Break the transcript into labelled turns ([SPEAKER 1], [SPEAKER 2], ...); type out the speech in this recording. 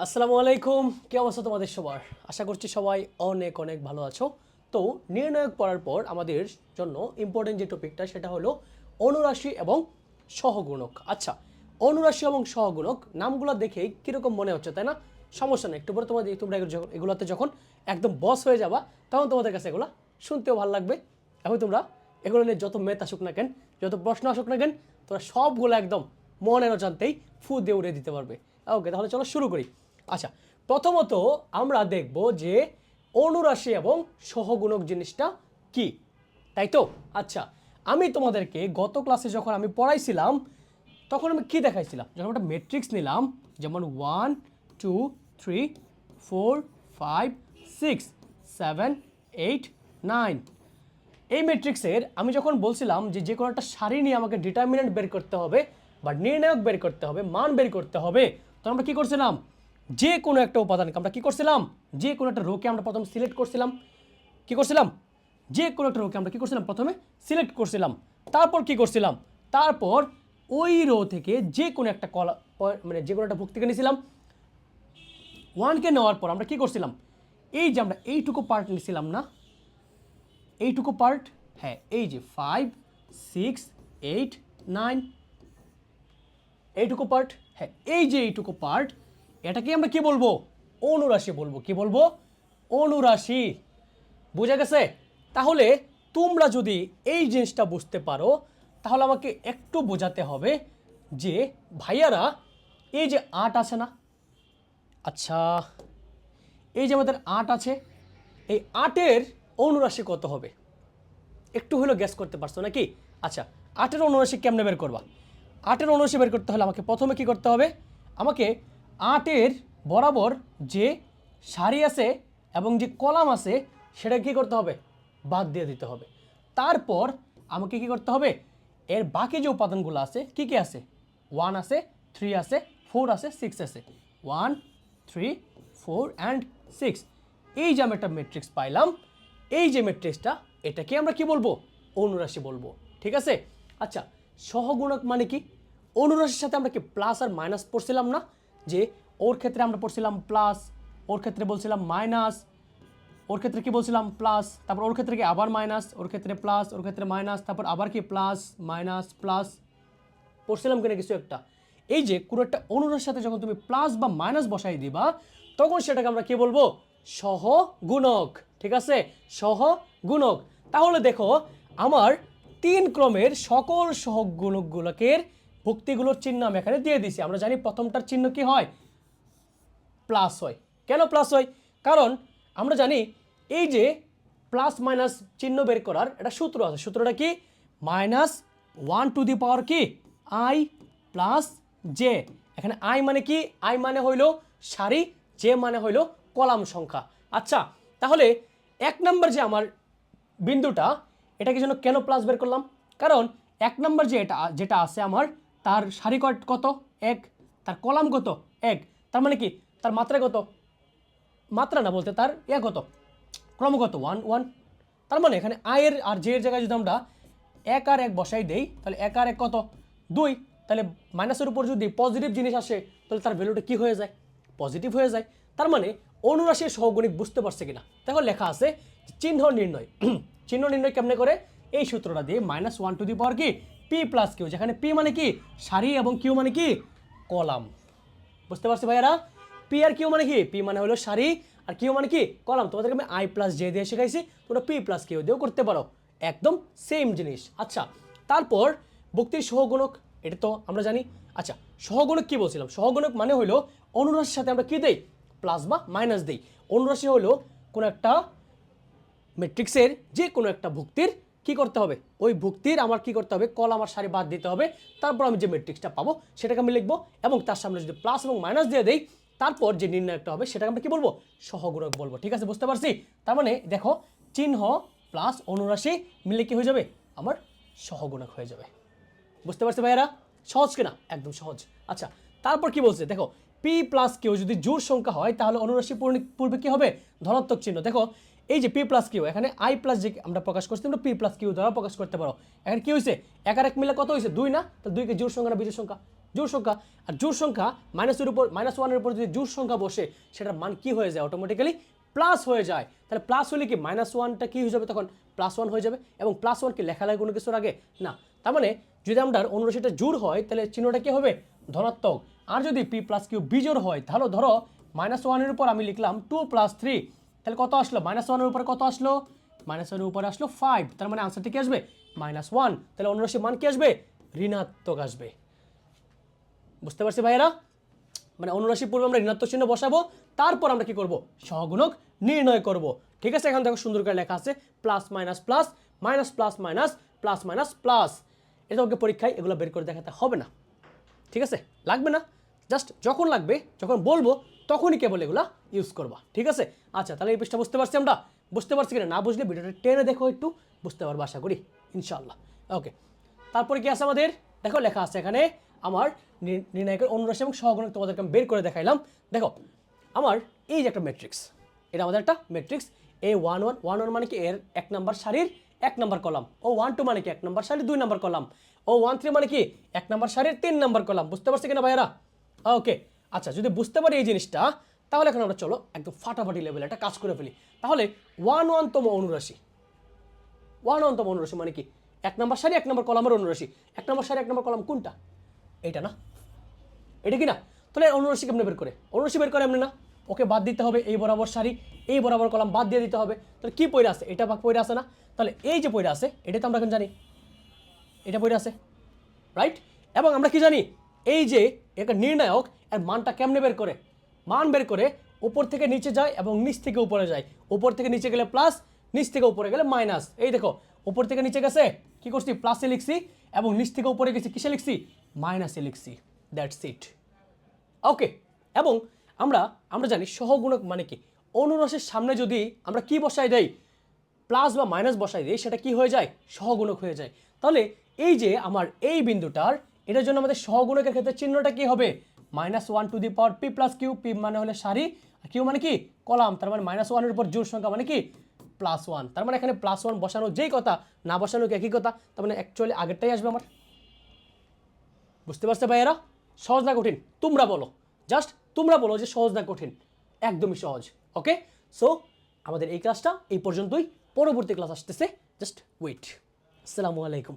[SPEAKER 1] আসসালামু আলাইকুম, কি অবস্থা তোমাদের সবার? আশা করছি সবাই অনেক অনেক ভালো আছো। তো নির্ণায়ক পড়ার পর আমাদের জন্য ইম্পর্টেন্ট যে টপিকটা সেটা হলো অনুরাশি এবং সহগুণক। আচ্ছা, অনুরাশি এবং সহগুণক নামগুলো দেখেই কীরকম মনে হচ্ছে, তাই না? সমস্যা নেই, একটু পরে তোমরা এগুলোতে যখন একদম বস হয়ে যাবা তখন তোমাদের কাছে এগুলো শুনতেও ভালো লাগবে এবং তোমরা এগুলো নিয়ে যত মেথ আসুক না কেন, যত প্রশ্ন আসুক না কেন, তোমরা সবগুলো একদম মনের অজান্তেই ফু দিয়ে উড়ে দিতে পারবে। ওকে, তাহলে চলো শুরু করি। আচ্ছা, প্রথমত আমরা দেখব যে অনুরাশি এবং সহগুণক জিনিসটা কি, তাই তো? আচ্ছা, আমি তোমাদেরকে গত ক্লাসে যখন আমি পড়াইছিলাম তখন আমি কি দেখাইছিলাম, যখন একটা ম্যাট্রিক্স নিলাম, যেমন 1 2 3 4 5 6 7 8 9, এই ম্যাট্রিক্সের আমি যখন বলছিলাম যে যে কোনো একটা সারি নিয়ে আমাকে ডিটারমিনেন্ট বের করতে হবে বা নির্ণায়ক বের করতে হবে, মান বের করতে হবে, তখন আমরা কী করছিলাম, যে কোনো একটা উপাদানকে আমরা কী করছিলাম, যে কোনো একটা রোকে আমরা প্রথমে সিলেক্ট করছিলাম। কী করছিলাম? যে কোনো একটা রোকে আমরা কী করছিলাম, প্রথমে সিলেক্ট করছিলাম। তারপর কী করছিলাম, তারপর ওই রো থেকে যে কোনো একটা মানে যে কোনো একটা ভুক্তিকে নিয়েছিলাম। ওয়ানকে নেওয়ার পর আমরা কী করছিলাম, এই যে আমরা এইটুকু পার্ট নিয়েছিলাম না, এইটুকু পার্ট, হ্যাঁ এই যে 5 6 8 9, এইটুকু পার্ট, হ্যাঁ এই যে এইটুকু পার্ট, এটাকে আমরা কি বলবো, অনুরাশি বলবো। কি বলবো? অনুরাশি। বুঝা গেছে? তাহলে তোমরা যদি এই জিনিসটা বুঝতে পারো তাহলে আমাকে একটু বোঝাতে হবে যে ভাইয়ারা এই যে 8 আছে না, আচ্ছা এই যে আমাদের 8 আছে, এই 8-এর অনুরাশি কত হবে? একটু হলেও গ্যাস করতে পারছো নাকি? আচ্ছা, 8-এর অনুরাশি কেমনে বের করবা? 8-এর অনুরাশি বের করতে হলে আমাকে প্রথমে কি করতে হবে, আমাকে 8-এর বরাবর যে সারি আছে এবং যে কলাম আছে সেটা কি করতে হবে, বাদ দিয়ে দিতে হবে। তারপর আমাকে কি করতে হবে, এর বাকি যে উপাদানগুলো আছে কি কি আছে, 1 আছে, 3 আছে, 4 আছে, 6 আছে, 1 3 4 অ্যান্ড 6, এই যে আমি একটা ম্যাট্রিক্স পাইলাম, এই যে ম্যাট্রিক্সটা, এটাকে আমরা কি বলবো, অনুরাশি বলবো। ঠিক আছে? আচ্ছা, সহগুণক মানে কি? অনুরাশির সাথে আমরা কি প্লাস আর মাইনাস পড়ছিলাম না, যে ওর ক্ষেত্রে আমরা পড়ছিলাম প্লাস, ওর ক্ষেত্রে বলছিলাম মাইনাস, ওর ক্ষেত্রে কি বলছিলাম প্লাস, তারপর ওর ক্ষেত্রে কি আবার মাইনাস, ওর ক্ষেত্রে প্লাস, ওর ক্ষেত্রে মাইনাস, তারপর আবার কি প্লাস মাইনাস প্লাস, পড়ছিলাম কিনা কিছু একটা। এই যে কোনো একটা অনুরাশির সাথে যখন তুমি প্লাস বা মাইনাস বসাই দিবা তখন সেটাকে আমরা কি বলবো, সহগুণক। ঠিক আছে? সহগুণক। তাহলে দেখো আমার 3 ক্রমের সকল সহগুণকগুলোকে ভুক্তিগুলোর চিহ্ন আমি এখানে দিয়ে দিছি। আমরা জানি প্রথমটার চিহ্ন কি হয়, প্লাস হয়। কেন প্লাস হয়? কারণ আমরা জানি এই যে প্লাস মাইনাস চিহ্ন বের করার একটা সূত্র আছে। সূত্রটা কি, -1 কি আই প্লাস জে। এখানে আই মানে কি, আই মানে হইল সারি, জে মানে হইল কলাম সংখ্যা। আচ্ছা, তাহলে 1 নম্বর যে আমার বিন্দুটা, এটাকে জন্য কেন প্লাস বের করলাম, কারণ 1 নম্বর যে যেটা আছে আমার, তার সারি কত 1, তার কলাম কত 1, তার মানে কি তার মাত্রা কত, মাত্রা না বলতে তার কত, ক্রমগত 1 1। তার মানে এখানে আয়ের আর জে এর জায়গায় যদি আমরা 1 আর 1 বসাই দেই তাহলে 1 আর 1 কত 2, তাহলে মাইনাসের উপর যদি পজিটিভ জিনিস আসে তাহলে তার ভ্যালুটা কি হয়ে যায়, পজিটিভ হয়ে যায়। তার মানে অনুরাশির সহগণিক বুঝতে পারছে কিনা? দেখো লেখা আছে চিহ্ন নির্ণয়। চিহ্ন নির্ণয় কেমনে করে, এই সূত্রটা দিয়ে -1 কি পি প্লাস কিউ, যেখানে পি মানে কি সারি এবং কিউ মানে কি কলাম। বুঝতে পারছি ভাইয়ারা? পি আর কিউ মানে কি, পি মানে হলো সারি আর কিউ মানে কি কলাম। তোমাদেরকে আমি আই প্লাস জে দিয়ে শেখাইছি, তোমরা পি প্লাস কিউ দিয়েও করতে পারো, একদম সেম জিনিস। আচ্ছা, তারপর ভুক্তির সহগুণক, এটা তো আমরা জানি। আচ্ছা, সহগুণক কি বলছিলাম, সহগুণক মানে হলো অনুরাশির সাথে আমরা কি দেই, প্লাস বা মাইনাস দেই। অনুরাশি হলো কোনো একটা ম্যাট্রিক্সের যে কোনো একটা ভুক্তির কি করতে হবে, ওই ভুক্তির আমার কি করতে হবে, কলাম আর সারি বাদ দিতে হবে, তারপর আমি যে ম্যাট্রিক্সটা পাবো সেটাকে আমি লিখবো এবং তার সামনে যদি প্লাস এবং মাইনাস দিয়ে দেই তারপর যে নির্ণয়টা হবে সেটাকে আমরা কি বলবো, সহগুণক বলবো। ঠিক আছে? বুঝতে পারছি? তার মানে দেখো চিহ্ন প্লাস অনুরাশি মিলে কি হয়ে যাবে, আমার সহগুণক হয়ে যাবে। বুঝতে পারছি ভাইয়েরা? সহজ কিনা? একদম সহজ। আচ্ছা, তারপর কি বলছে দেখো, পি প্লাস কিউ যদি জোড় সংখ্যা হয় তাহলে অনুরাশি পূর্বে কি হবে, ধনাত্মক চিহ্ন। দেখো এই যে পি প্লাস কিউ, এখানে আই প্লাস যে আমরা প্রকাশ করছি আমরা পি প্লাস কিউ দ্বারা প্রকাশ করতে পারো। এখানে কি হয়েছে, 1 আর 1 মিলে কত হয়েছে 2 না, তো 2 কে জোড় সংখ্যা না বিজোড় সংখ্যা, জোড় সংখ্যা। আর জোড় সংখ্যা মাইনাসের উপর -1 এর উপর যদি জোড় সংখ্যা বসে সেটার মান কি হয়ে যায় অটোমেটিক্যালি প্লাস হয়ে যায়। তাহলে প্লাস হলে কি -1টা কি হয়ে যাবে তখন +1 হয়ে যাবে। এবং +1 কি লেখা লাগে কোনো কিছুর আগে না, তার মানে যদি আমরা অনুরাশিটা জোড় হয় তাহলে চিহ্নটা কি হবে ধনাত্মক। আর যদি p + q বিজোড় হয় তাহলে ধরো -1 এর উপর আমি লিখলাম 2 + 3, তাহলে কত আসলো -1 এর উপর কত আসলো -1 এর উপর আসলো 5, তার মানে আনসারটা কি আসবে -1। তাহলে অনুরাশির মান কি আসবে ঋণাত্মক আসবে। বুঝতে পারছি ভাইয়েরা? মানে অনুরাশি পূর্বে আমরা ঋণাত্মক চিহ্ন বসাবো, তারপর আমরা কি করব সহগুণক নির্ণয় করব। ঠিক আছে, এখন দেখো সুন্দর করে লেখা আছে plus minus plus minus plus minus plus minus plus. এটা ওকে পরীক্ষায় এগুলো বের করে দেখাতে হবে না, ঠিক আছে, লাগবে না, জাস্ট যখন লাগবে যখন বলবো তখনই কেবল এগুলো ইউজ করবা। ঠিক আছে, আচ্ছা তাহলে এই পৃষ্ঠা বুঝতে পারছি আমরা? বুঝতে পারছি কিনা না বুঝলে ভিডিওটা টেনে দেখো, একটু বুঝতে পারবো আশা করি ইনশাআল্লাহ। ওকে, তারপরে কি আছে আমাদের দেখো লেখা আছে এখানে আমার নির্ণায়কের অনুরাশি এবং সহগুণক তোমাদেরকে আমি বের করে দেখাইলাম। দেখো আমার এই যে একটা ম্যাট্রিক্স, এটা আমাদের একটা ম্যাট্রিক্স A11 মানে কি এর 1 নম্বর সারির 1 নম্বর কলাম, O12 মানে কি 1 নম্বর সারির 2 নম্বর কলাম, O13 মানে কি 1 নম্বর সারির 3 নম্বর কলাম। বুঝতে পারছি কিনা ভাইয়েরা? ওকে, আচ্ছা যদি বুঝতে পারি এই জিনিসটা তাহলে এখন আমরা চলো একদম ফাটাফাটি লেভেলে একটা কাজ করে ফেলি। তাহলে 11তম অনুরাশি, 11তম অনুরাশি মানে কি 1 নম্বর সারি 1 নম্বর কলামের অনুরাশি। 1 নম্বর সারি 1 নম্বর কলাম কোনটা? এটা না, এটা কি না? তাহলে অনুরাশি কেমনে বের করে? অনুরাশি বের করে এমনি না, ওকে বাদ দিতে হবে এই বরাবর সারি এই বরাবর কলাম বাদ দিয়ে দিতে হবে। তাহলে কি পয়রা আছে? এটা ভাগ পয়রা আছে না? তাহলে এই যে পয়রা আছে এটা তো আমরা এখন জানি এটা পয়রা আছে, রাইট? এবং আমরা কি জানি এই যে একটা নির্ণায়ক এর মানটা কেমনে বের করে? মান বের করে উপর থেকে নিচে যায় এবং নিচ থেকে উপরে যায়। উপর থেকে নিচে গেলে প্লাস, নিচ থেকে উপরে গেলে মাইনাস। এই দেখো উপর থেকে নিচে গেছে কি করছি প্লাসে লিখছি, এবং নিচ থেকে উপরে গেছি কিসে লিখছি মাইনাসে লিখছি। That's it. ওকে, এবং আমরা জানি সহগুণক মানে কি অনুরাশির সামনে যদি আমরা কি বসাই দেই প্লাস বা মাইনাস বসাই দিই সেটা কি হয়ে যায় সহগুণক হয়ে যায়। তাহলে এই যে আমার এই বিন্দুটার এটার জন্য আমাদের সহগুণকের ক্ষেত্রে চিহ্নটা কি হবে -1 to the power p + q। p মানে হলে সারি আর q মানে কি কলাম, তার মানে -1 এর উপর জোড় সংখ্যা মানে কি +1। তার মানে এখানে +1 বসানো যেই কথা না বসানো একই কথা, তার মানে অ্যাকচুয়ালি আগেরটাই আসবে আমার। বুঝতে পারছে ভাইয়েরা? সহজ না কঠিন তোমরা বলো, জাস্ট তোমরা বলো যে সহজ না কঠিন। একদমই সহজ। ওকে, সো আমাদের এই ক্লাসটা এই পর্যন্তই, পরবর্তী ক্লাস আসতেছে, জাস্ট ওয়েট। আসসালামু আলাইকুম।